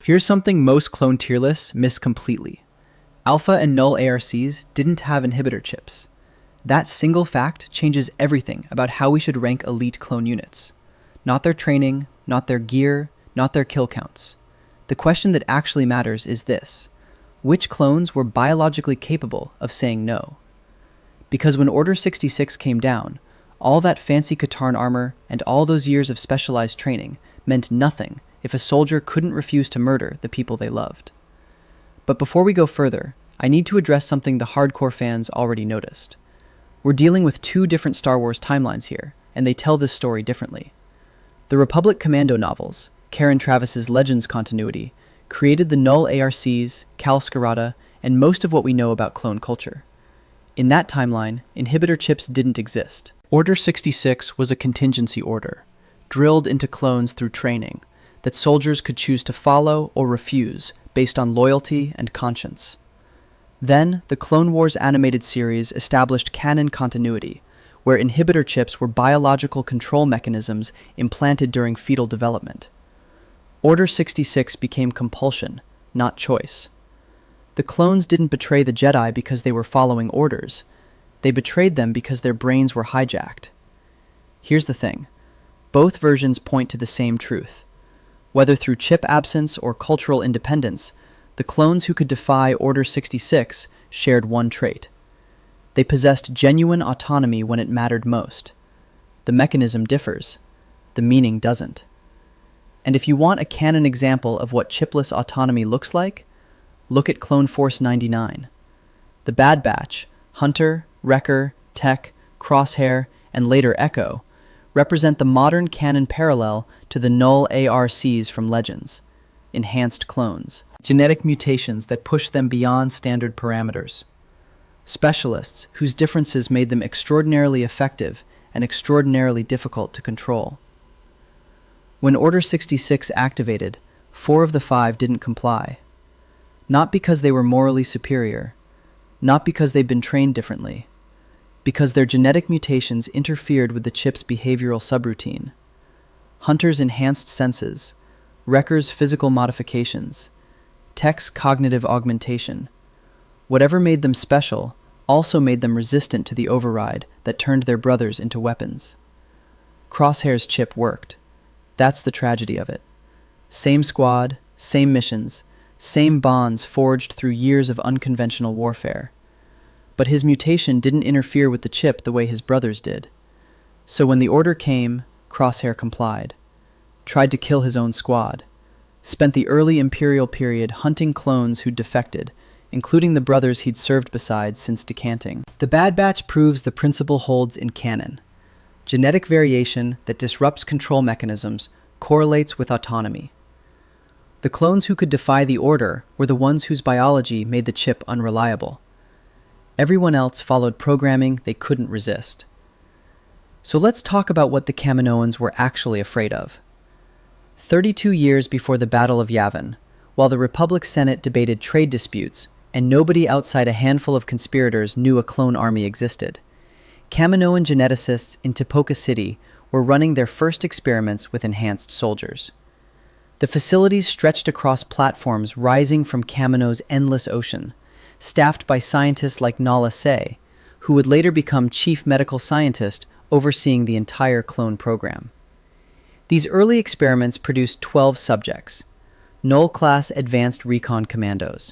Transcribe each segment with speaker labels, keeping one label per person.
Speaker 1: Here's something most clone tier lists miss completely. Alpha and Null ARCs didn't have inhibitor chips. That single fact changes everything about how we should rank elite clone units. Not their training, not their gear, not their kill counts. The question that actually matters is this: which clones were biologically capable of saying no? Because when Order 66 came down, all that fancy Katarn armor and all those years of specialized training meant nothing if a soldier couldn't refuse to murder the people they loved. But before we go further, I need to address something the hardcore fans already noticed. We're dealing with two different Star Wars timelines here, and they tell this story differently. The Republic Commando novels, Karen Travis's Legends continuity, created the Null ARCs, Kal Skirata, and most of what we know about clone culture. In that timeline, inhibitor chips didn't exist. Order 66 was a contingency order, drilled into clones through training, that soldiers could choose to follow or refuse based on loyalty and conscience. Then, the Clone Wars animated series established Canon continuity, where inhibitor chips were biological control mechanisms implanted during fetal development. Order 66 became compulsion, not choice. The clones didn't betray the Jedi because they were following orders. They betrayed them because their brains were hijacked. Here's the thing. Both versions point to the same truth. Whether through chip absence or cultural independence, the clones who could defy Order 66 shared one trait. They possessed genuine autonomy when it mattered most. The mechanism differs. The meaning doesn't. And if you want a canon example of what chipless autonomy looks like, look at Clone Force 99. The Bad Batch, Hunter, Wrecker, Tech, Crosshair, and later Echo, represent the modern canon parallel to the Null ARCs from Legends, enhanced clones, genetic mutations that push them beyond standard parameters. Specialists whose differences made them extraordinarily effective and extraordinarily difficult to control. When Order 66 activated, 4 of the 5 didn't comply. Not because they were morally superior, not because they'd been trained differently, because their genetic mutations interfered with the chip's behavioral subroutine. Hunter's enhanced senses, Wrecker's physical modifications, Tech's cognitive augmentation. Whatever made them special also made them resistant to the override that turned their brothers into weapons. Crosshair's chip worked. That's the tragedy of it. Same squad, same missions, same bonds forged through years of unconventional warfare. But his mutation didn't interfere with the chip the way his brothers did. So when the order came, Crosshair complied. Tried to kill his own squad. Spent the early Imperial period hunting clones who'd defected, including the brothers he'd served beside since decanting. The Bad Batch proves the principle holds in canon. Genetic variation that disrupts control mechanisms correlates with autonomy. The clones who could defy the order were the ones whose biology made the chip unreliable. Everyone else followed programming they couldn't resist. So let's talk about what the Kaminoans were actually afraid of. 32 years before the Battle of Yavin, while the Republic Senate debated trade disputes, and nobody outside a handful of conspirators knew a clone army existed, Kaminoan geneticists in Tipoca City were running their first experiments with enhanced soldiers. The facilities stretched across platforms rising from Kamino's endless ocean, staffed by scientists like Nala Se, who would later become chief medical scientist overseeing the entire clone program. These early experiments produced 12 subjects, Null-class advanced recon commandos.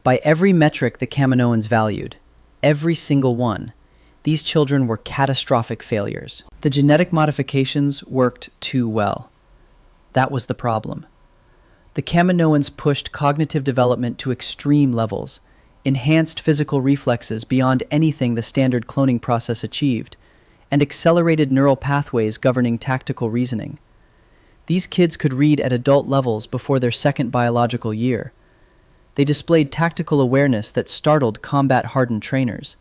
Speaker 1: By every metric the Kaminoans valued, every single one, these children were catastrophic failures. The genetic modifications worked too well. That was the problem. The Kaminoans pushed cognitive development to extreme levels, enhanced physical reflexes beyond anything the standard cloning process achieved, and accelerated neural pathways governing tactical reasoning. These kids could read at adult levels before their second biological year. They displayed tactical awareness that startled combat-hardened trainers.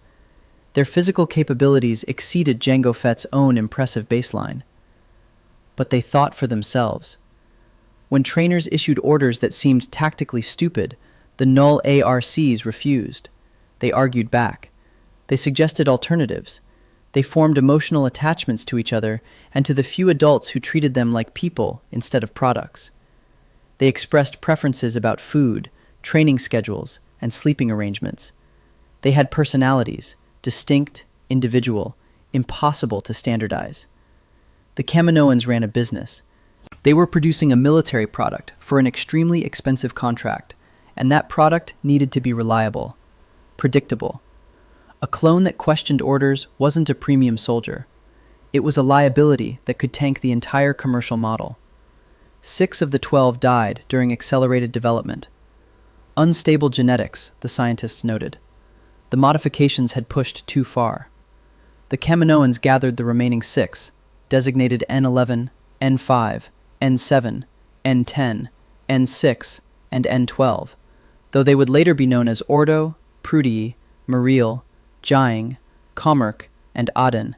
Speaker 1: Their physical capabilities exceeded Jango Fett's own impressive baseline. But they thought for themselves. When trainers issued orders that seemed tactically stupid, the Null ARCs refused. They argued back. They suggested alternatives. They formed emotional attachments to each other and to the few adults who treated them like people instead of products. They expressed preferences about food, training schedules, and sleeping arrangements. They had personalities, distinct, individual, impossible to standardize. The Kaminoans ran a business. They were producing a military product for an extremely expensive contract, and that product needed to be reliable, predictable. A clone that questioned orders wasn't a premium soldier. It was a liability that could tank the entire commercial model. 6 of the 12 died during accelerated development. Unstable genetics, the scientists noted. The modifications had pushed too far. The Kaminoans gathered the remaining 6, designated N11, N5, N7, N10, N6, and N12, though they would later be known as Ordo, Prudii, Muriel, Jiang, Comerc, and Aden,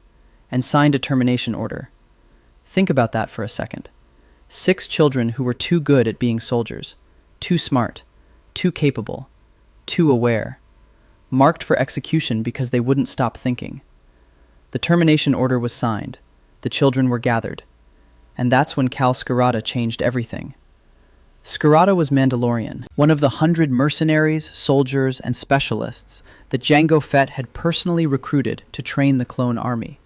Speaker 1: and signed a termination order. Think about that for a second. 6 children who were too good at being soldiers, too smart, too capable, too aware, marked for execution because they wouldn't stop thinking. The termination order was signed. The children were gathered. And that's when Kal Skirata changed everything. Skirata was Mandalorian, one of the 100 mercenaries, soldiers, and specialists that Jango Fett had personally recruited to train the clone army.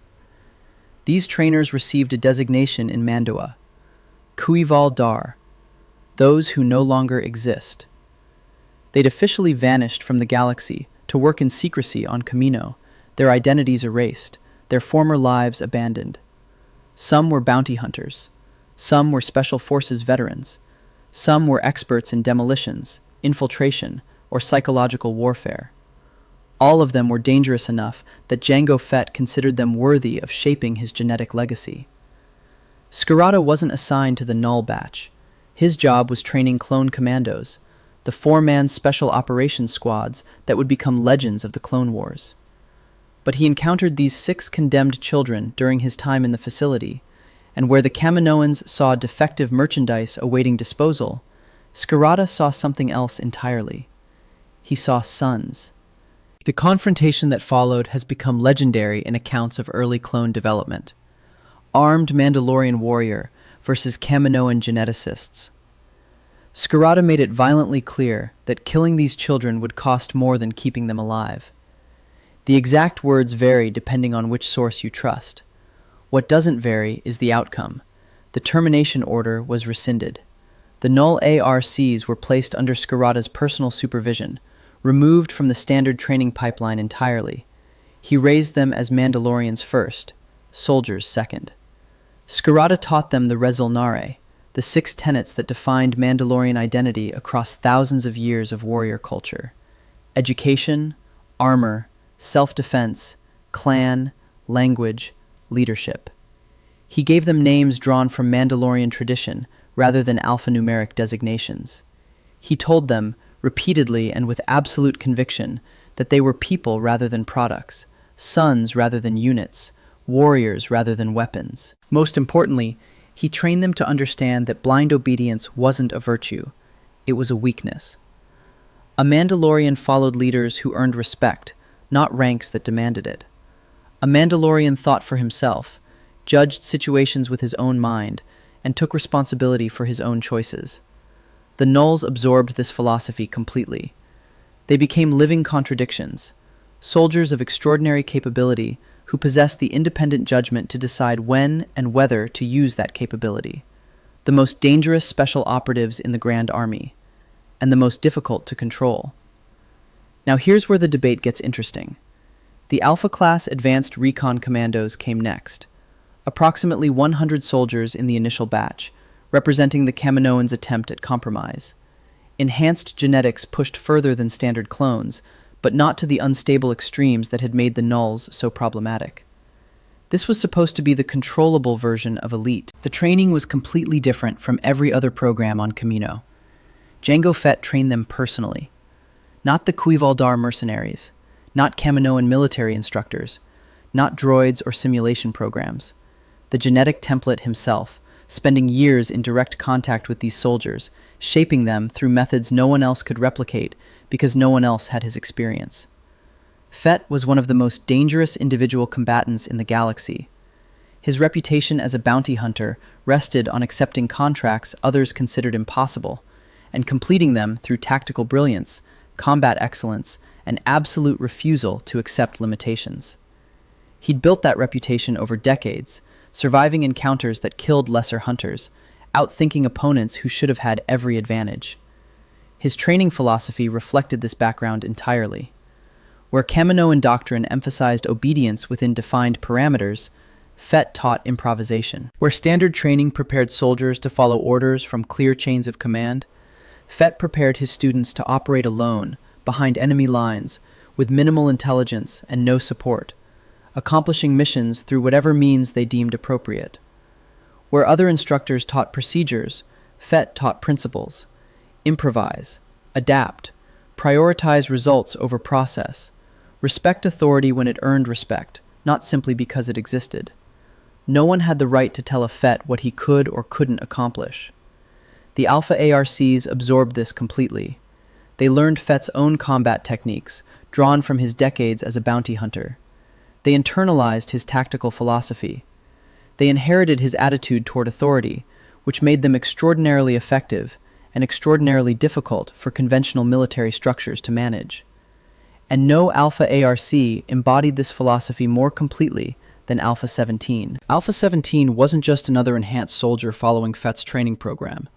Speaker 1: These trainers received a designation in Mandoa, Kuival Dar, those who no longer exist. They'd officially vanished from the galaxy to work in secrecy on Kamino, their identities erased, their former lives abandoned. Some were bounty hunters. Some were special forces veterans. Some were experts in demolitions, infiltration, or psychological warfare. All of them were dangerous enough that Jango Fett considered them worthy of shaping his genetic legacy. Skirata wasn't assigned to the Null batch. His job was training clone commandos, the 4-man special operations squads that would become legends of the Clone Wars. But he encountered these 6 condemned children during his time in the facility, and where the Kaminoans saw defective merchandise awaiting disposal, Skirata saw something else entirely. He saw sons. The confrontation that followed has become legendary in accounts of early clone development. Armed Mandalorian warrior versus Kaminoan geneticists. Skirata made it violently clear that killing these children would cost more than keeping them alive. The exact words vary depending on which source you trust. What doesn't vary is the outcome. The termination order was rescinded. The Null ARCs were placed under Skirata's personal supervision, removed from the standard training pipeline entirely. He raised them as Mandalorians first, soldiers second. Skirata taught them the Resulnare, the 6 tenets that defined Mandalorian identity across thousands of years of warrior culture: education, armor, self-defense, clan, language, leadership. He gave them names drawn from Mandalorian tradition rather than alphanumeric designations. He told them, repeatedly and with absolute conviction, that they were people rather than products, sons rather than units, warriors rather than weapons. Most importantly, he trained them to understand that blind obedience wasn't a virtue, it was a weakness. A Mandalorian followed leaders who earned respect, not ranks that demanded it. A Mandalorian thought for himself, judged situations with his own mind, and took responsibility for his own choices. The Nulls absorbed this philosophy completely. They became living contradictions, soldiers of extraordinary capability who possessed the independent judgment to decide when and whether to use that capability. The most dangerous special operatives in the Grand Army, and the most difficult to control. Now here's where the debate gets interesting. The Alpha-class Advanced Recon Commandos came next, approximately 100 soldiers in the initial batch, representing the Kaminoans' attempt at compromise. Enhanced genetics pushed further than standard clones, but not to the unstable extremes that had made the Nulls so problematic. This was supposed to be the controllable version of Elite. The training was completely different from every other program on Kamino. Jango Fett trained them personally. Not the Kuivaldar mercenaries, not Kaminoan military instructors, not droids or simulation programs. The genetic template himself, spending years in direct contact with these soldiers, shaping them through methods no one else could replicate because no one else had his experience. Fett was one of the most dangerous individual combatants in the galaxy. His reputation as a bounty hunter rested on accepting contracts others considered impossible, and completing them through tactical brilliance, combat excellence, and absolute refusal to accept limitations. He'd built that reputation over decades, surviving encounters that killed lesser hunters, outthinking opponents who should have had every advantage. His training philosophy reflected this background entirely. Where Kamino doctrine emphasized obedience within defined parameters, Fett taught improvisation. Where standard training prepared soldiers to follow orders from clear chains of command, Fett prepared his students to operate alone, behind enemy lines, with minimal intelligence and no support, accomplishing missions through whatever means they deemed appropriate. Where other instructors taught procedures, Fett taught principles. Improvise, adapt, prioritize results over process, respect authority when it earned respect, not simply because it existed. No one had the right to tell a Fett what he could or couldn't accomplish. The Alpha ARCs absorbed this completely. They learned Fett's own combat techniques, drawn from his decades as a bounty hunter. They internalized his tactical philosophy. They inherited his attitude toward authority, which made them extraordinarily effective and extraordinarily difficult for conventional military structures to manage. And no Alpha ARC embodied this philosophy more completely than Alpha 17. Alpha 17 wasn't just another enhanced soldier following Fett's training program.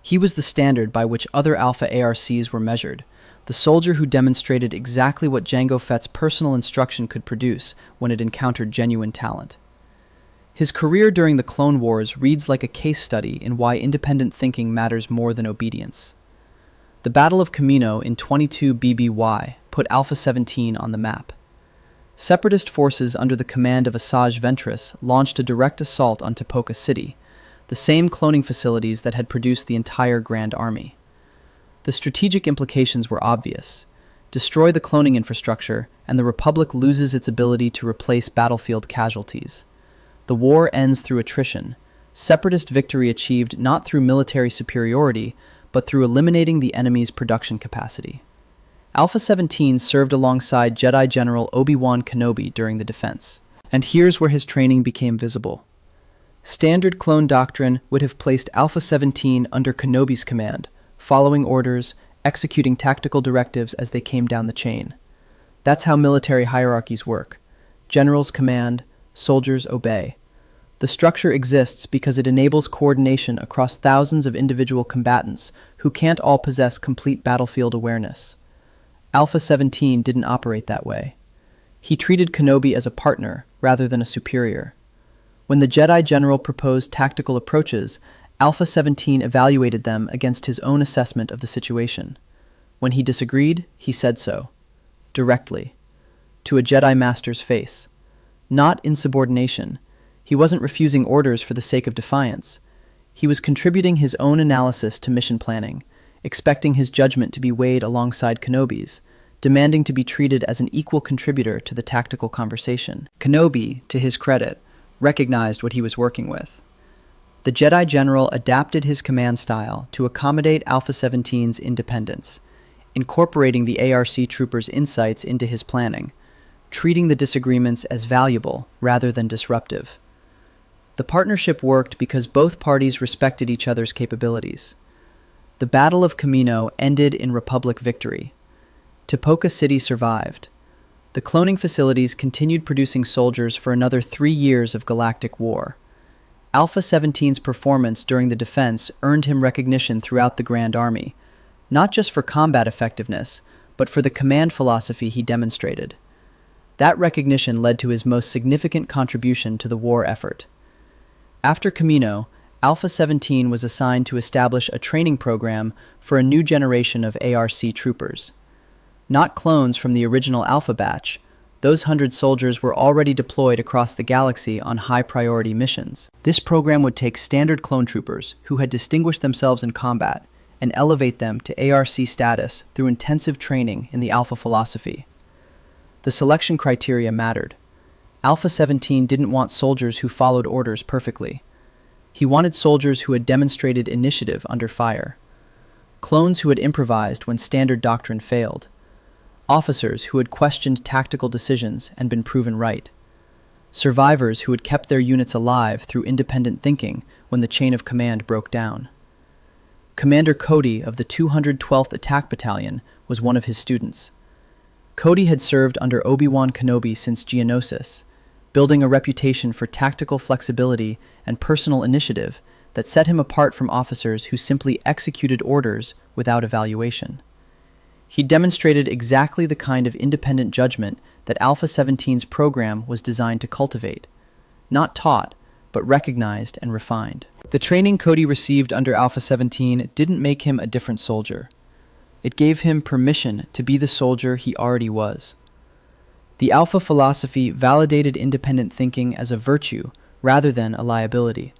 Speaker 1: He was the standard by which other Alpha ARCs were measured, the soldier who demonstrated exactly what Jango Fett's personal instruction could produce when it encountered genuine talent. His career during the Clone Wars reads like a case study in why independent thinking matters more than obedience. The Battle of Kamino in 22 BBY put Alpha 17 on the map. Separatist forces under the command of Asajj Ventress launched a direct assault on Tipoca City, the same cloning facilities that had produced the entire Grand Army. The strategic implications were obvious. Destroy the cloning infrastructure, and the Republic loses its ability to replace battlefield casualties. The war ends through attrition, Separatist victory achieved not through military superiority, but through eliminating the enemy's production capacity. Alpha 17 served alongside Jedi General Obi-Wan Kenobi during the defense. And here's where his training became visible. Standard clone doctrine would have placed Alpha 17 under Kenobi's command, following orders, executing tactical directives as they came down the chain. That's how military hierarchies work. Generals command, soldiers obey. The structure exists because it enables coordination across thousands of individual combatants who can't all possess complete battlefield awareness. Alpha 17 didn't operate that way. He treated Kenobi as a partner rather than a superior. When the Jedi General proposed tactical approaches, Alpha 17 evaluated them against his own assessment of the situation. When he disagreed, he said so. Directly. To a Jedi Master's face. Not insubordination. He wasn't refusing orders for the sake of defiance. He was contributing his own analysis to mission planning, expecting his judgment to be weighed alongside Kenobi's, demanding to be treated as an equal contributor to the tactical conversation. Kenobi, to his credit, recognized what he was working with. The Jedi General adapted his command style to accommodate Alpha 17's independence, incorporating the ARC troopers' insights into his planning, treating the disagreements as valuable rather than disruptive. The partnership worked because both parties respected each other's capabilities. The Battle of Kamino ended in Republic victory. Tipoca City survived. The cloning facilities continued producing soldiers for another 3 years of galactic war. Alpha 17's performance during the defense earned him recognition throughout the Grand Army, not just for combat effectiveness, but for the command philosophy he demonstrated. That recognition led to his most significant contribution to the war effort. After Kamino, Alpha 17 was assigned to establish a training program for a new generation of ARC troopers. Not clones from the original Alpha batch, those 100 soldiers were already deployed across the galaxy on high-priority missions. This program would take standard clone troopers who had distinguished themselves in combat and elevate them to ARC status through intensive training in the Alpha philosophy. The selection criteria mattered. Alpha 17 didn't want soldiers who followed orders perfectly. He wanted soldiers who had demonstrated initiative under fire. Clones who had improvised when standard doctrine failed. Officers who had questioned tactical decisions and been proven right. Survivors who had kept their units alive through independent thinking when the chain of command broke down. Commander Cody of the 212th Attack Battalion was one of his students. Cody had served under Obi-Wan Kenobi since Geonosis, building a reputation for tactical flexibility and personal initiative that set him apart from officers who simply executed orders without evaluation. He demonstrated exactly the kind of independent judgment that Alpha 17's program was designed to cultivate, not taught, but recognized and refined. The training Cody received under Alpha 17 didn't make him a different soldier. It gave him permission to be the soldier he already was. The Alpha philosophy validated independent thinking as a virtue rather than a liability.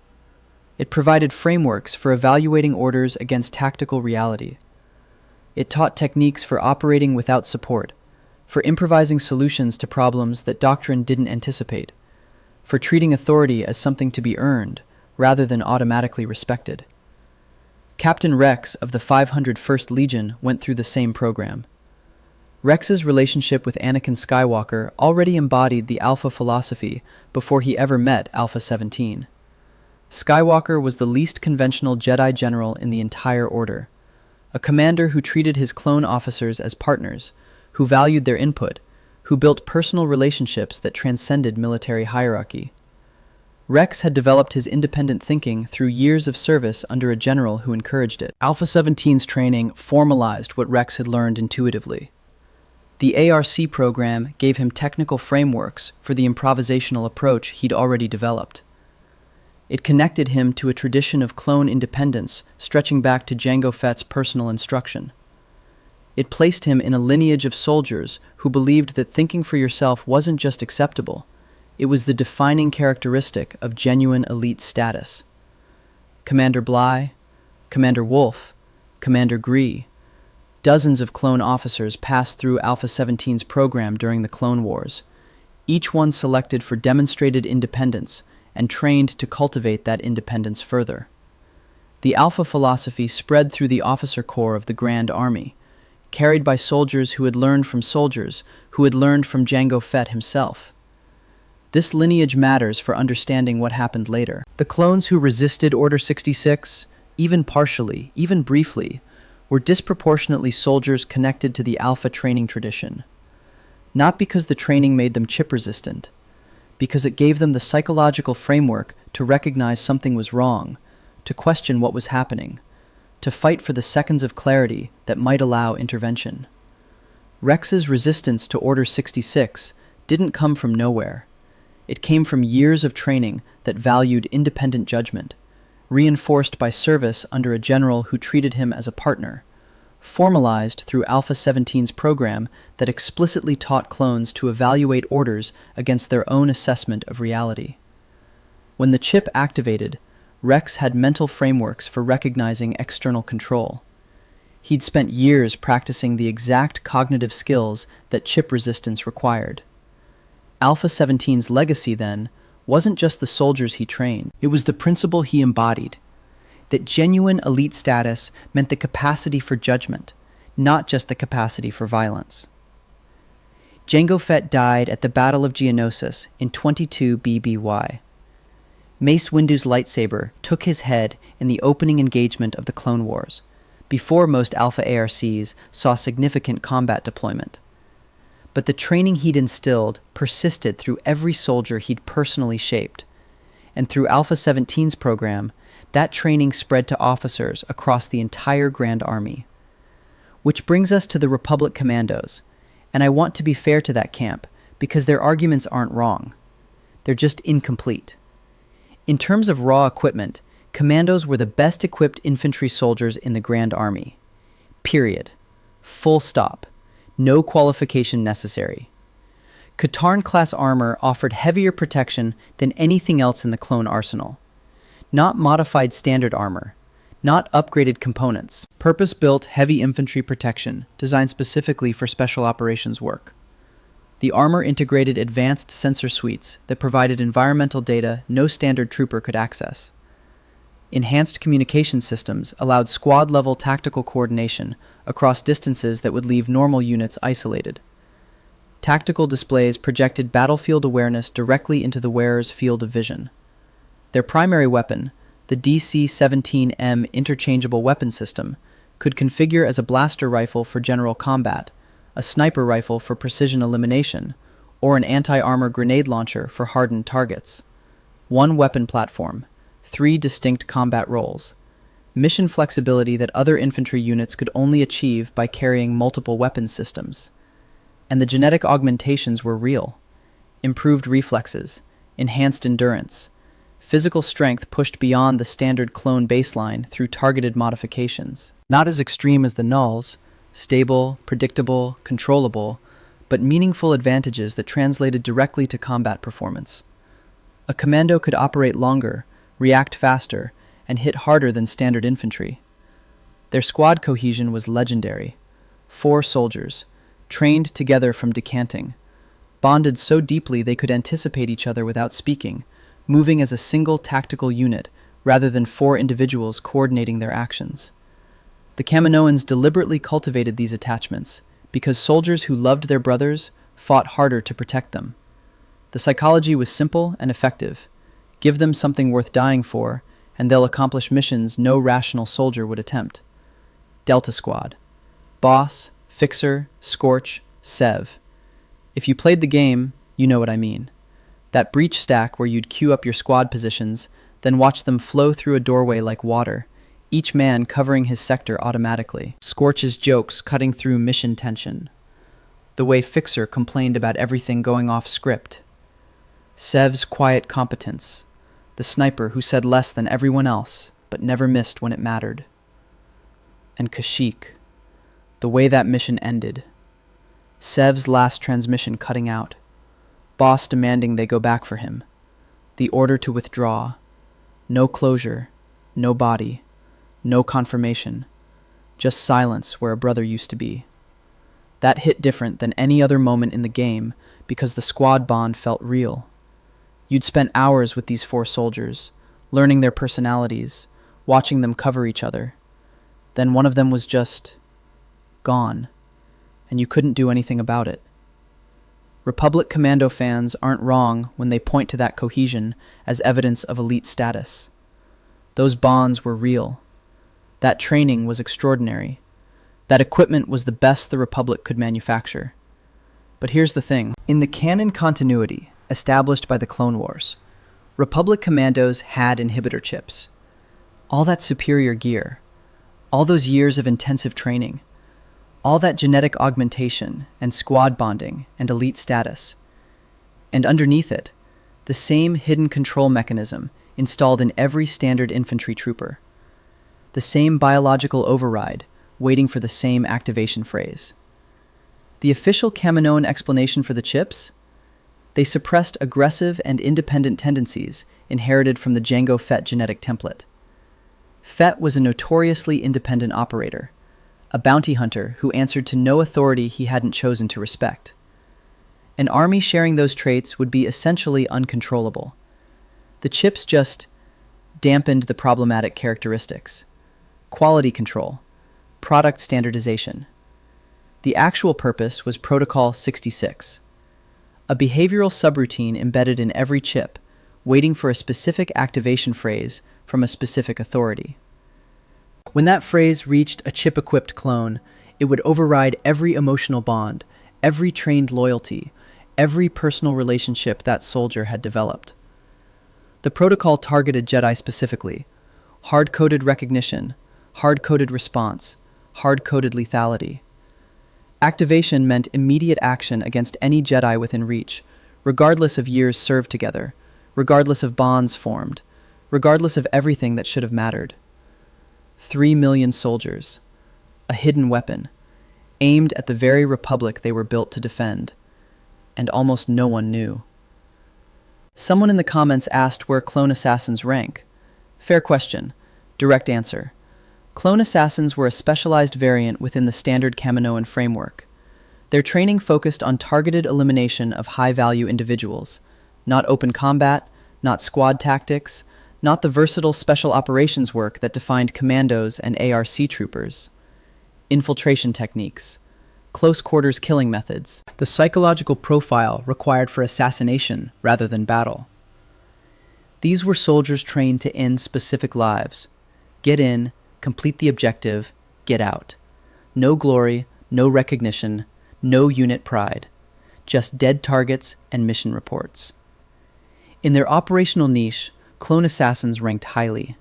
Speaker 1: It provided frameworks for evaluating orders against tactical reality. It taught techniques for operating without support, for improvising solutions to problems that doctrine didn't anticipate, for treating authority as something to be earned rather than automatically respected. Captain Rex of the 501st Legion went through the same program. Rex's relationship with Anakin Skywalker already embodied the Alpha philosophy before he ever met Alpha 17. Skywalker was the least conventional Jedi general in the entire order, a commander who treated his clone officers as partners, who valued their input, who built personal relationships that transcended military hierarchy. Rex had developed his independent thinking through years of service under a general who encouraged it. Alpha 17's training formalized what Rex had learned intuitively. The ARC program gave him technical frameworks for the improvisational approach he'd already developed. It connected him to a tradition of clone independence stretching back to Jango Fett's personal instruction. It placed him in a lineage of soldiers who believed that thinking for yourself wasn't just acceptable, it was the defining characteristic of genuine elite status. Commander Bly, Commander Wolf, Commander Gree, dozens of clone officers passed through Alpha 17's program during the Clone Wars, each one selected for demonstrated independence and trained to cultivate that independence further. The Alpha philosophy spread through the officer corps of the Grand Army, carried by soldiers who had learned from soldiers who had learned from Jango Fett himself. This lineage matters for understanding what happened later. The clones who resisted Order 66, even partially, even briefly, were disproportionately soldiers connected to the Alpha training tradition. Not because the training made them chip-resistant, because it gave them the psychological framework to recognize something was wrong, to question what was happening, to fight for the seconds of clarity that might allow intervention. Rex's resistance to Order 66 didn't come from nowhere. It came from years of training that valued independent judgment, reinforced by service under a general who treated him as a partner, formalized through Alpha 17's program that explicitly taught clones to evaluate orders against their own assessment of reality. When the chip activated, Rex had mental frameworks for recognizing external control. He'd spent years practicing the exact cognitive skills that chip resistance required. Alpha 17's legacy, then, wasn't just the soldiers he trained. It was the principle he embodied, that genuine elite status meant the capacity for judgment, not just the capacity for violence. Jango Fett died at the Battle of Geonosis in 22 BBY. Mace Windu's lightsaber took his head in the opening engagement of the Clone Wars, before most Alpha ARCs saw significant combat deployment. But the training he'd instilled persisted through every soldier he'd personally shaped, and through Alpha 17's program, that training spread to officers across the entire Grand Army. Which brings us to the Republic Commandos, and I want to be fair to that camp, because their arguments aren't wrong. They're just incomplete. In terms of raw equipment, Commandos were the best equipped infantry soldiers in the Grand Army. Period. Full stop. No qualification necessary. Katarn-class armor offered heavier protection than anything else in the clone arsenal. Not modified standard armor, not upgraded components. Purpose-built heavy infantry protection designed specifically for special operations work. The armor integrated advanced sensor suites that provided environmental data no standard trooper could access. Enhanced communication systems allowed squad-level tactical coordination across distances that would leave normal units isolated. Tactical displays projected battlefield awareness directly into the wearer's field of vision. Their primary weapon, the The DC-17M interchangeable weapon system could configure as a blaster rifle for general combat, a sniper rifle for precision elimination, or an anti-armor grenade launcher for hardened targets. One weapon platform, 3 distinct combat roles, mission flexibility that other infantry units could only achieve by carrying multiple weapons systems. And the genetic augmentations were real. Improved reflexes, enhanced endurance, physical strength pushed beyond the standard clone baseline through targeted modifications. Not as extreme as the Nulls, stable, predictable, controllable, but meaningful advantages that translated directly to combat performance. A commando could operate longer, react faster, and hit harder than standard infantry. Their squad cohesion was legendary. 4 soldiers, trained together from decanting, bonded so deeply they could anticipate each other without speaking, moving as a single tactical unit rather than 4 individuals coordinating their actions. The Kaminoans deliberately cultivated these attachments because soldiers who loved their brothers fought harder to protect them. The psychology was simple and effective. Give them something worth dying for, and they'll accomplish missions no rational soldier would attempt. Delta Squad. Boss, Fixer, Scorch, Sev. If you played the game, you know what I mean. That breach stack where you'd queue up your squad positions, then watch them flow through a doorway like water, each man covering his sector automatically. Scorch's jokes cutting through mission tension. The way Fixer complained about everything going off script. Sev's quiet competence. The sniper who said less than everyone else, but never missed when it mattered. And Kashyyyk. The way that mission ended. Sev's last transmission cutting out. Boss demanding they go back for him. The order to withdraw. No closure, no body, no confirmation. Just silence where a brother used to be. That hit different than any other moment in the game because the squad bond felt real. You'd spent hours with these 4 soldiers, learning their personalities, watching them cover each other. Then one of them was just gone, and you couldn't do anything about it. Republic Commando fans aren't wrong when they point to that cohesion as evidence of elite status. Those bonds were real. That training was extraordinary. That equipment was the best the Republic could manufacture. But here's the thing. In the canon continuity established by the Clone Wars, Republic Commandos had inhibitor chips. All that superior gear, all those years of intensive training, all that genetic augmentation and squad bonding and elite status. And underneath it, the same hidden control mechanism installed in every standard infantry trooper. The same biological override waiting for the same activation phrase. The official Kaminoan explanation for the chips? They suppressed aggressive and independent tendencies inherited from the Jango Fett genetic template. Fett was a notoriously independent operator, a bounty hunter who answered to no authority he hadn't chosen to respect. An army sharing those traits would be essentially uncontrollable. The chips just dampened the problematic characteristics. Quality control, product standardization. The actual purpose was Protocol 66, a behavioral subroutine embedded in every chip, waiting for a specific activation phrase from a specific authority. When that phrase reached a chip-equipped clone, it would override every emotional bond, every trained loyalty, every personal relationship that soldier had developed. The protocol targeted Jedi specifically: hard-coded recognition, hard-coded response, hard-coded lethality. Activation meant immediate action against any Jedi within reach, regardless of years served together, regardless of bonds formed, regardless of everything that should have mattered. 3 million soldiers, a hidden weapon, aimed at the very Republic they were built to defend, and almost no one knew. Someone in the comments asked where clone assassins rank. Fair question. Direct answer. Clone assassins were a specialized variant within the standard Kaminoan framework. Their training focused on targeted elimination of high-value individuals, not open combat, not squad tactics, not the versatile special operations work that defined commandos and ARC troopers. Infiltration techniques, close-quarters killing methods, the psychological profile required for assassination rather than battle. These were soldiers trained to end specific lives. Get in, complete the objective, get out. No glory, no recognition, no unit pride. Just dead targets and mission reports. In their operational niche, clone assassins ranked highly.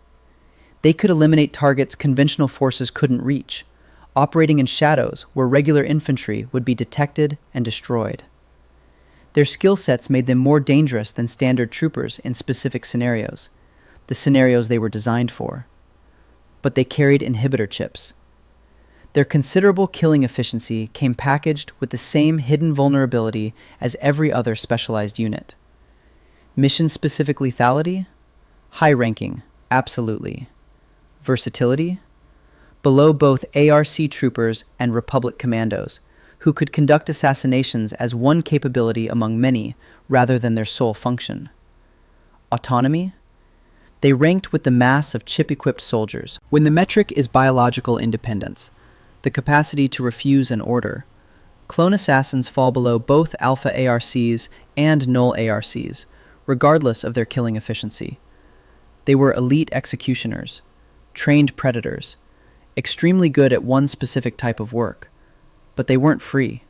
Speaker 1: They could eliminate targets conventional forces couldn't reach, operating in shadows where regular infantry would be detected and destroyed. Their skill sets made them more dangerous than standard troopers in specific scenarios, the scenarios they were designed for. But they carried inhibitor chips. Their considerable killing efficiency came packaged with the same hidden vulnerability as every other specialized unit. Mission-specific lethality? High ranking, absolutely. Versatility? Below both ARC troopers and Republic Commandos, who could conduct assassinations as one capability among many rather than their sole function. Autonomy? They ranked with the mass of chip-equipped soldiers. When the metric is biological independence, the capacity to refuse an order, clone assassins fall below both Alpha ARCs and Null ARCs, regardless of their killing efficiency. They were elite executioners, trained predators, extremely good at one specific type of work, but they weren't free,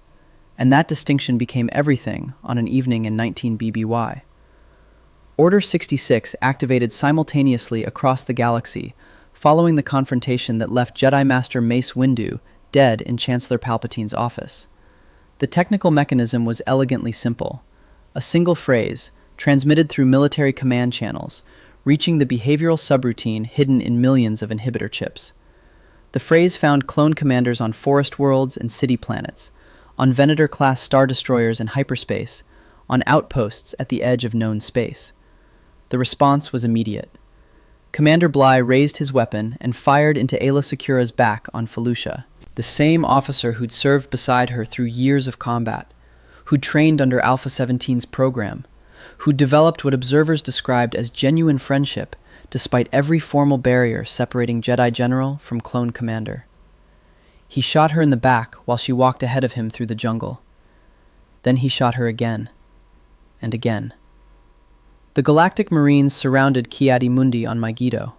Speaker 1: and that distinction became everything on an evening in 19 BBY. Order 66 activated simultaneously across the galaxy, following the confrontation that left Jedi Master Mace Windu dead in Chancellor Palpatine's office. The technical mechanism was elegantly simple, a single phrase, transmitted through military command channels, reaching the behavioral subroutine hidden in millions of inhibitor chips. The phrase found clone commanders on forest worlds and city planets, on Venator-class star destroyers in hyperspace, on outposts at the edge of known space. The response was immediate. Commander Bly raised his weapon and fired into Aayla Secura's back on Felucia, the same officer who'd served beside her through years of combat, who'd trained under Alpha 17's program, who'd developed what observers described as genuine friendship despite every formal barrier separating Jedi General from clone commander. He shot her in the back while she walked ahead of him through the jungle. Then he shot her again, and again. The Galactic Marines surrounded Ki-Adi-Mundi on Megiddo.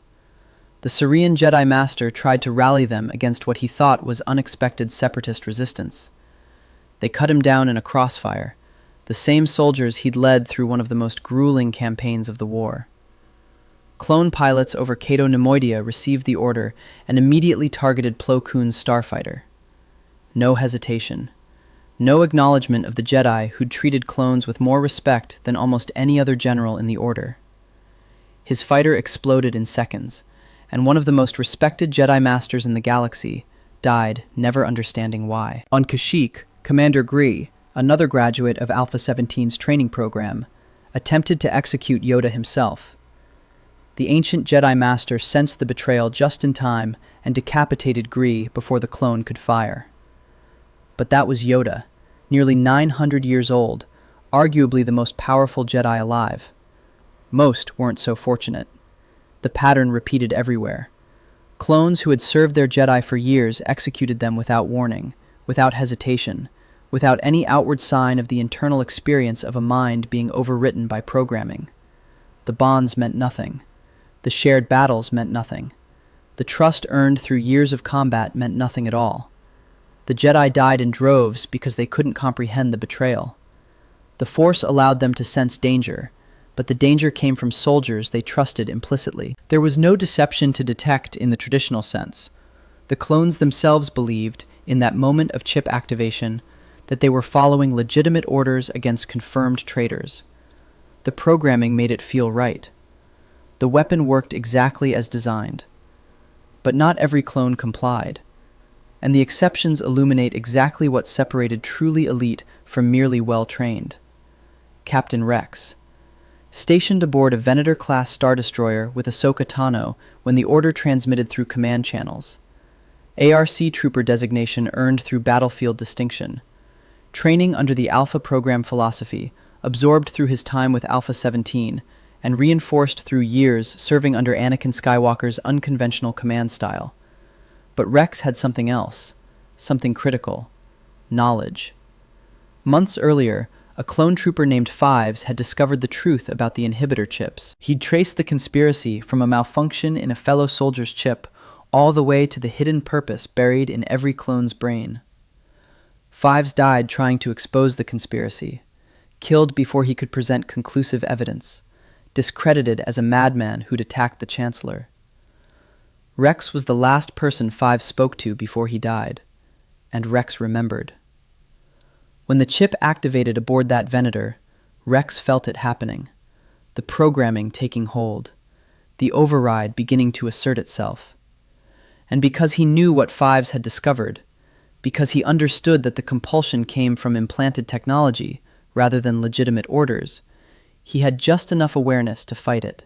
Speaker 1: The Syrian Jedi Master tried to rally them against what he thought was unexpected separatist resistance. They cut him down in a crossfire, the same soldiers he'd led through one of the most grueling campaigns of the war. Clone pilots over Cato Nemoidia received the order and immediately targeted Plo Koon's starfighter. No hesitation. No acknowledgement of the Jedi who'd treated clones with more respect than almost any other general in the Order. His fighter exploded in seconds, and one of the most respected Jedi Masters in the galaxy died, never understanding why. On Kashyyyk, Commander Gree, another graduate of Alpha 17's training program, attempted to execute Yoda himself. The ancient Jedi Master sensed the betrayal just in time and decapitated Gree before the clone could fire. But that was Yoda, nearly 900 years old, arguably the most powerful Jedi alive. Most weren't so fortunate. The pattern repeated everywhere. Clones who had served their Jedi for years executed them without warning, without hesitation, without any outward sign of the internal experience of a mind being overwritten by programming. The bonds meant nothing. The shared battles meant nothing. The trust earned through years of combat meant nothing at all. The Jedi died in droves because they couldn't comprehend the betrayal. The Force allowed them to sense danger, but the danger came from soldiers they trusted implicitly. There was no deception to detect in the traditional sense. The clones themselves believed, in that moment of chip activation, that they were following legitimate orders against confirmed traitors. The programming made it feel right. The weapon worked exactly as designed. But not every clone complied, and the exceptions illuminate exactly what separated truly elite from merely well-trained. Captain Rex, stationed aboard a Venator-class Star Destroyer with Ahsoka Tano when the order transmitted through command channels. ARC Trooper designation earned through battlefield distinction. Training under the Alpha program philosophy, absorbed through his time with Alpha 17, and reinforced through years serving under Anakin Skywalker's unconventional command style. But Rex had something else, something critical: knowledge. Months earlier, A clone trooper named Fives had discovered the truth about the inhibitor chips. He'd traced the conspiracy from a malfunction in a fellow soldier's chip all the way to the hidden purpose buried in every clone's brain. Fives died trying to expose the conspiracy, killed before he could present conclusive evidence, discredited as a madman who'd attacked the Chancellor. Rex was the last person Fives spoke to before he died, and Rex remembered. When the chip activated aboard that Venator, Rex felt it happening, the programming taking hold, the override beginning to assert itself. And because he knew what Fives had discovered, because he understood that the compulsion came from implanted technology rather than legitimate orders, he had just enough awareness to fight it,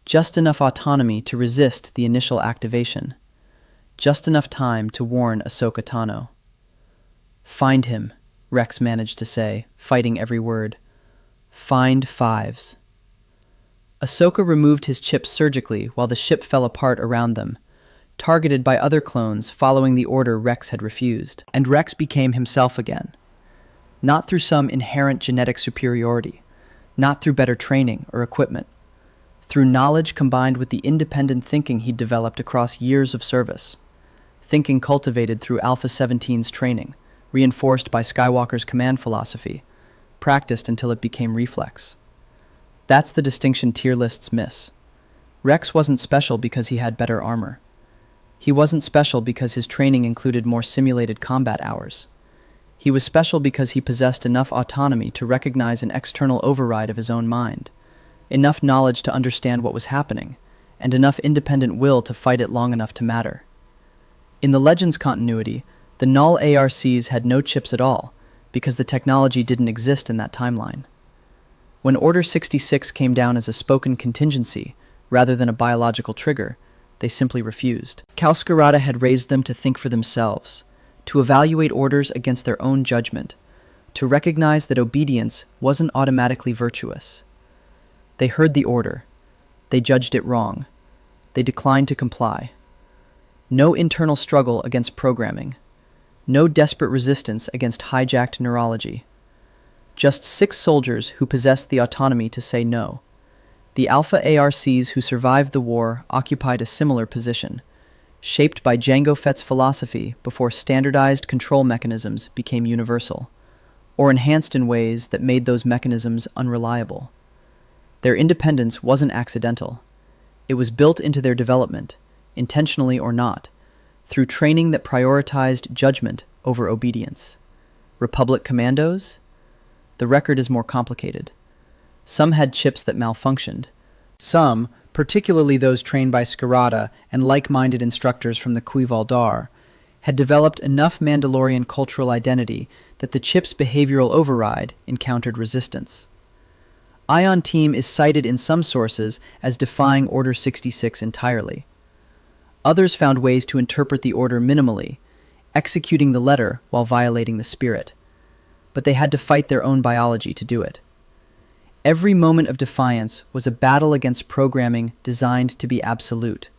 Speaker 1: just enough autonomy to resist the initial activation, just enough time to warn Ahsoka Tano. "Find him," Rex managed to say, fighting every word. "Find Fives." Ahsoka removed his chip surgically while the ship fell apart around them, targeted by other clones following the order Rex had refused. And Rex became himself again. Not through some inherent genetic superiority, not through better training or equipment, through knowledge combined with the independent thinking he'd developed across years of service, thinking cultivated through Alpha 17's training, reinforced by Skywalker's command philosophy, practiced until it became reflex. That's the distinction tier lists miss. Rex wasn't special because he had better armor. He wasn't special because his training included more simulated combat hours. He was special because he possessed enough autonomy to recognize an external override of his own mind, enough knowledge to understand what was happening, and enough independent will to fight it long enough to matter. In the Legends continuity, the Null ARCs had no chips at all, because the technology didn't exist in that timeline. When Order 66 came down as a spoken contingency, rather than a biological trigger, they simply refused. Kal Skirata had raised them to think for themselves, to evaluate orders against their own judgment, to recognize that obedience wasn't automatically virtuous. They heard the order. They judged it wrong. They declined to comply. No internal struggle against programming. No desperate resistance against hijacked neurology. Just 6 soldiers who possessed the autonomy to say no. The Alpha ARCs who survived the war occupied a similar position, shaped by Jango Fett's philosophy before standardized control mechanisms became universal, or enhanced in ways that made those mechanisms unreliable. Their independence wasn't accidental. It was built into their development, intentionally or not, through training that prioritized judgment over obedience. Republic Commandos? The record is more complicated. Some had chips that malfunctioned. Some, particularly those trained by Skirata and like-minded instructors from the Kuival Dar, had developed enough Mandalorian cultural identity that the chip's behavioral override encountered resistance. Ion Team is cited in some sources as defying Order 66 entirely. Others found ways to interpret the order minimally, executing the letter while violating the spirit. But they had to fight their own biology to do it. Every moment of defiance was a battle against programming designed to be absolute.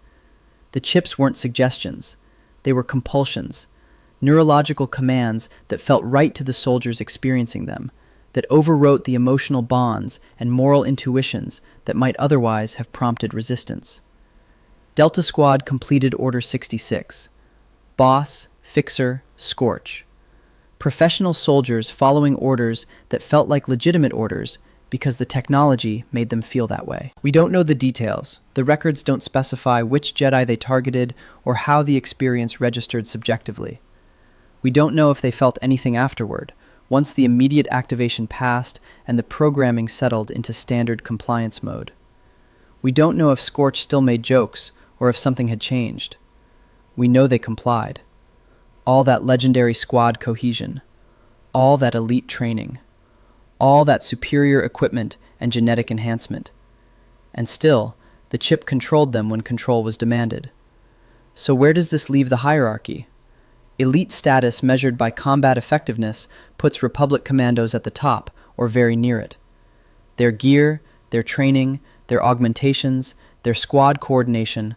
Speaker 1: The chips weren't suggestions. They were compulsions, neurological commands that felt right to the soldiers experiencing them, that overwrote the emotional bonds and moral intuitions that might otherwise have prompted resistance. Delta Squad completed Order 66. Boss, Fixer, Scorch. Professional soldiers following orders that felt like legitimate orders because the technology made them feel that way. We don't know the details. The records don't specify which Jedi they targeted or how the experience registered subjectively. We don't know if they felt anything afterward, once the immediate activation passed and the programming settled into standard compliance mode. We don't know if Scorch still made jokes or if something had changed. We know they complied. All that legendary squad cohesion, all that elite training, all that superior equipment and genetic enhancement. And still, the chip controlled them when control was demanded. So where does this leave the hierarchy? Elite status measured by combat effectiveness puts Republic Commandos at the top, or very near it. Their gear, their training, their augmentations, their squad coordination,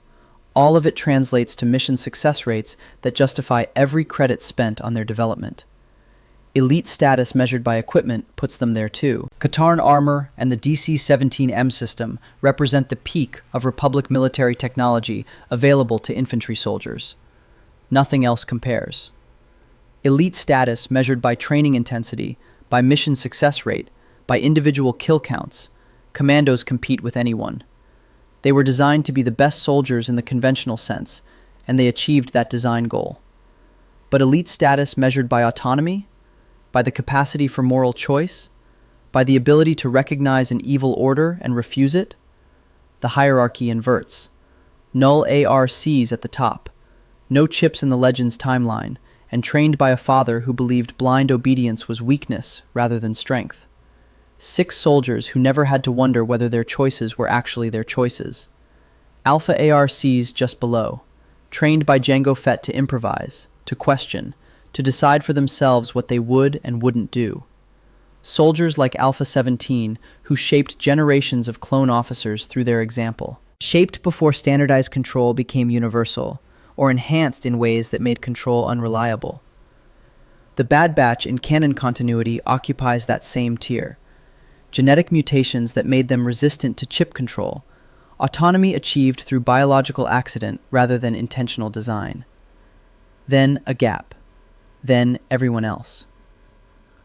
Speaker 1: all of it translates to mission success rates that justify every credit spent on their development. Elite status measured by equipment puts them there too. Katarn armor and the DC-17M system represent the peak of Republic military technology available to infantry soldiers. Nothing else compares. Elite status measured by training intensity, by mission success rate, by individual kill counts. Commandos compete with anyone. They were designed to be the best soldiers in the conventional sense, and they achieved that design goal. But elite status measured by autonomy, by the capacity for moral choice, by the ability to recognize an evil order and refuse it, the hierarchy inverts. Null ARCs at the top, no chips in the Legends timeline, and trained by a father who believed blind obedience was weakness rather than strength. 6 soldiers who never had to wonder whether their choices were actually their choices. Alpha ARCs just below, trained by Jango Fett to improvise, to question, to decide for themselves what they would and wouldn't do. Soldiers like Alpha 17 who shaped generations of clone officers through their example. Shaped before standardized control became universal, or enhanced in ways that made control unreliable. The Bad Batch in canon continuity occupies that same tier. Genetic mutations that made them resistant to chip control. Autonomy achieved through biological accident rather than intentional design. Then a gap. Then everyone else.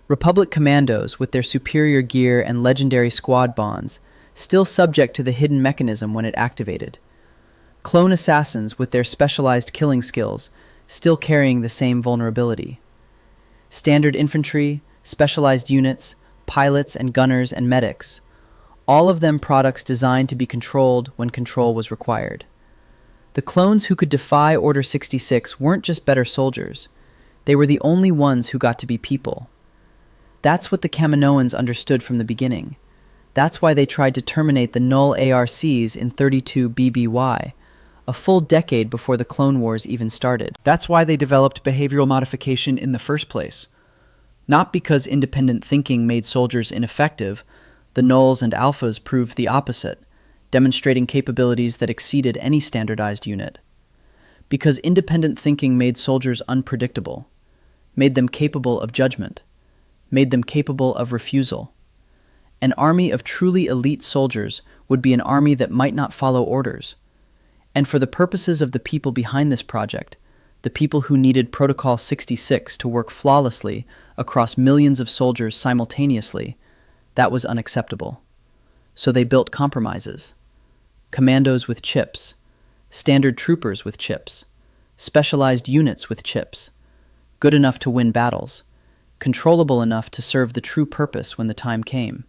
Speaker 1: Republic Commandos, with their superior gear and legendary squad bonds, still subject to the hidden mechanism when it activated. Clone assassins, with their specialized killing skills, still carrying the same vulnerability. Standard infantry, specialized units, pilots and gunners and medics, all of them products designed to be controlled when control was required. The clones who could defy Order 66 weren't just better soldiers. They were the only ones who got to be people. That's what the Kaminoans understood from the beginning. That's why they tried to terminate the Null ARCs in 32 BBY, a full decade before the Clone Wars even started. That's why they developed behavioral modification in the first place. Not because independent thinking made soldiers ineffective, the Nulls and Alphas proved the opposite, demonstrating capabilities that exceeded any standardized unit. Because independent thinking made soldiers unpredictable, made them capable of judgment, made them capable of refusal. An army of truly elite soldiers would be an army that might not follow orders. And for the purposes of the people behind this project, the people who needed Protocol 66 to work flawlessly across millions of soldiers simultaneously, that was unacceptable. So they built compromises. Commandos with chips, standard troopers with chips, specialized units with chips, good enough to win battles, controllable enough to serve the true purpose when the time came.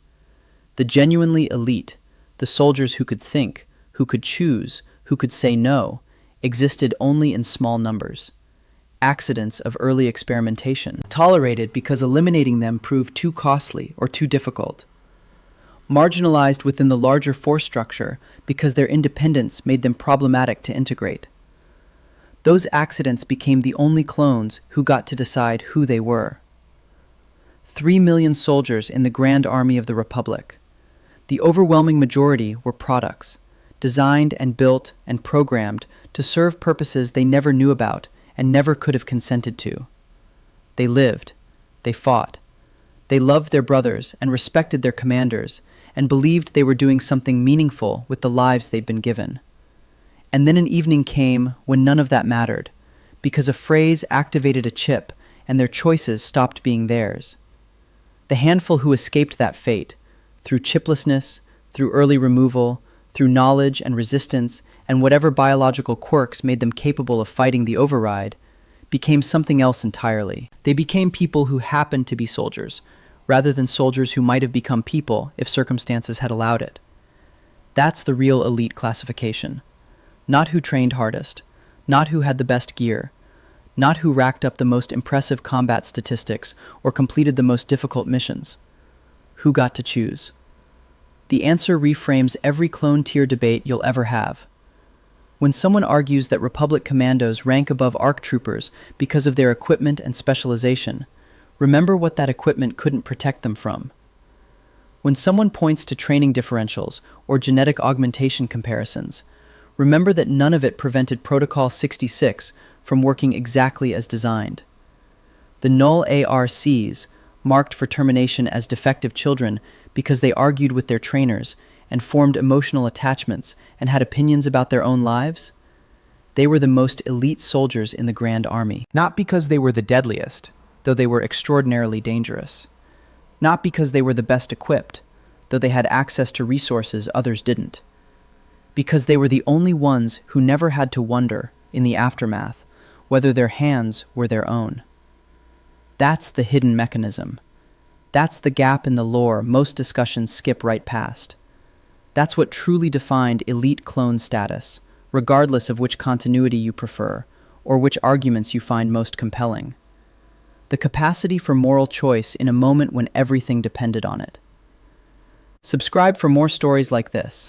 Speaker 1: The genuinely elite, the soldiers who could think, who could choose, who could say no, existed only in small numbers. Accidents of early experimentation, tolerated because eliminating them proved too costly or too difficult. Marginalized within the larger force structure because their independence made them problematic to integrate. Those accidents became the only clones who got to decide who they were. 3 million soldiers in the Grand Army of the Republic. The overwhelming majority were products, designed and built and programmed to serve purposes they never knew about and never could have consented to. They lived, they fought, they loved their brothers and respected their commanders and believed they were doing something meaningful with the lives they'd been given. And then an evening came when none of that mattered, because a phrase activated a chip and their choices stopped being theirs. The handful who escaped that fate, through chiplessness, through early removal, through knowledge and resistance, and whatever biological quirks made them capable of fighting the override, became something else entirely. They became people who happened to be soldiers, rather than soldiers who might have become people if circumstances had allowed it. That's the real elite classification. Not who trained hardest, not who had the best gear, not who racked up the most impressive combat statistics or completed the most difficult missions. Who got to choose? The answer reframes every clone tier debate you'll ever have. When someone argues that Republic Commandos rank above ARC troopers because of their equipment and specialization, remember what that equipment couldn't protect them from. When someone points to training differentials or genetic augmentation comparisons, remember that none of it prevented Protocol 66 from working exactly as designed. The Null ARCs marked for termination as defective children because they argued with their trainers and formed emotional attachments and had opinions about their own lives. They were the most elite soldiers in the Grand Army. Not because they were the deadliest, though they were extraordinarily dangerous. Not because they were the best equipped, though they had access to resources others didn't. Because they were the only ones who never had to wonder, in the aftermath, whether their hands were their own. That's the hidden mechanism. That's the gap in the lore most discussions skip right past. That's what truly defined elite clone status, regardless of which continuity you prefer, or which arguments you find most compelling. The capacity for moral choice in a moment when everything depended on it. Subscribe for more stories like this.